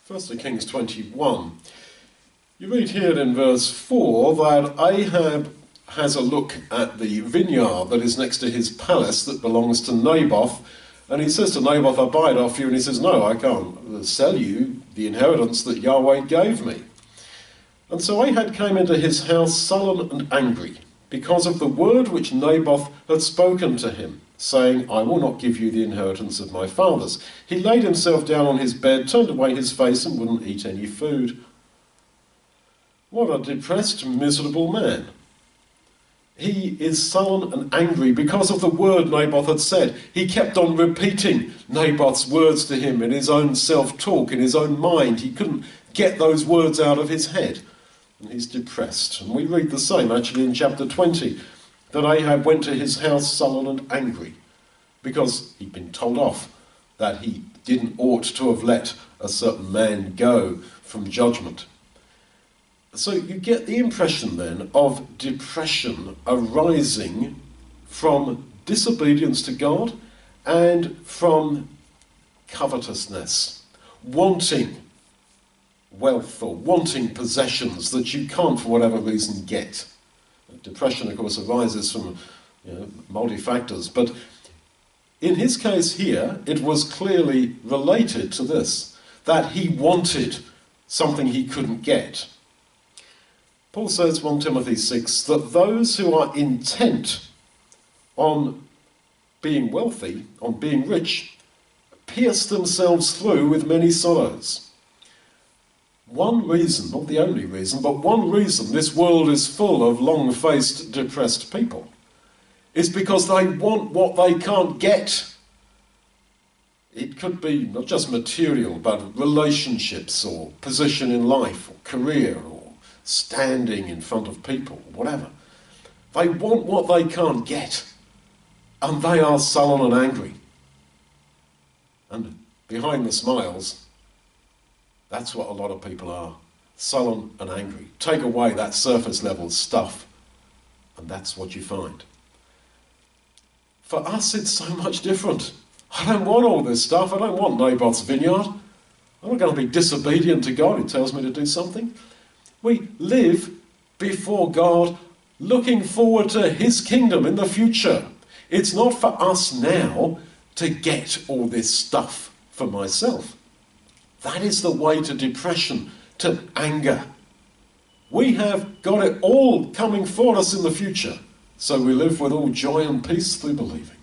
1 Kings 21. You read here in verse 4 that Ahab has a look at the vineyard that is next to his palace that belongs to Naboth, and he says to Naboth, "I buy it off you," and he says, "No, I can't sell you the inheritance that Yahweh gave me." And so Ahab came into his house sullen and angry, because of the word which Naboth had spoken to him, saying, "I will not give you the inheritance of my fathers." He laid himself down on his bed, turned away his face, and wouldn't eat any food. What a depressed, miserable man. He is sullen and angry because of the word Naboth had said. He kept on repeating Naboth's words to him in his own self-talk, in his own mind. He couldn't get those words out of his head. And he's depressed. And we read the same actually in chapter 20, that Ahab went to his house sullen and angry because he'd been told off that he didn't ought to have let a certain man go from judgment. So you get the impression then of depression arising from disobedience to God and from covetousness, wanting wealth or wanting possessions that you can't for whatever reason get. Depression, of course, arises from multi-factors, but in his case here, it was clearly related to this, that he wanted something he couldn't get. Paul says, 1 Timothy 6, that those who are intent on being wealthy, on being rich, pierce themselves through with many sorrows. One reason, not the only reason, but one reason this world is full of long-faced, depressed people is because they want what they can't get. It could be not just material, but relationships or position in life or career or standing in front of people, whatever. They want what they can't get, and they are sullen and angry. And behind the smiles, that's what a lot of people are, sullen and angry. Take away that surface level stuff, and that's what you find. For us, it's so much different. I don't want all this stuff. I don't want Naboth's vineyard. I'm not going to be disobedient to God who tells me to do something. We live before God looking forward to his kingdom in the future. It's not for us now to get all this stuff for myself. That is the way to depression, to anger. We have got it all coming for us in the future, so we live with all joy and peace through believing.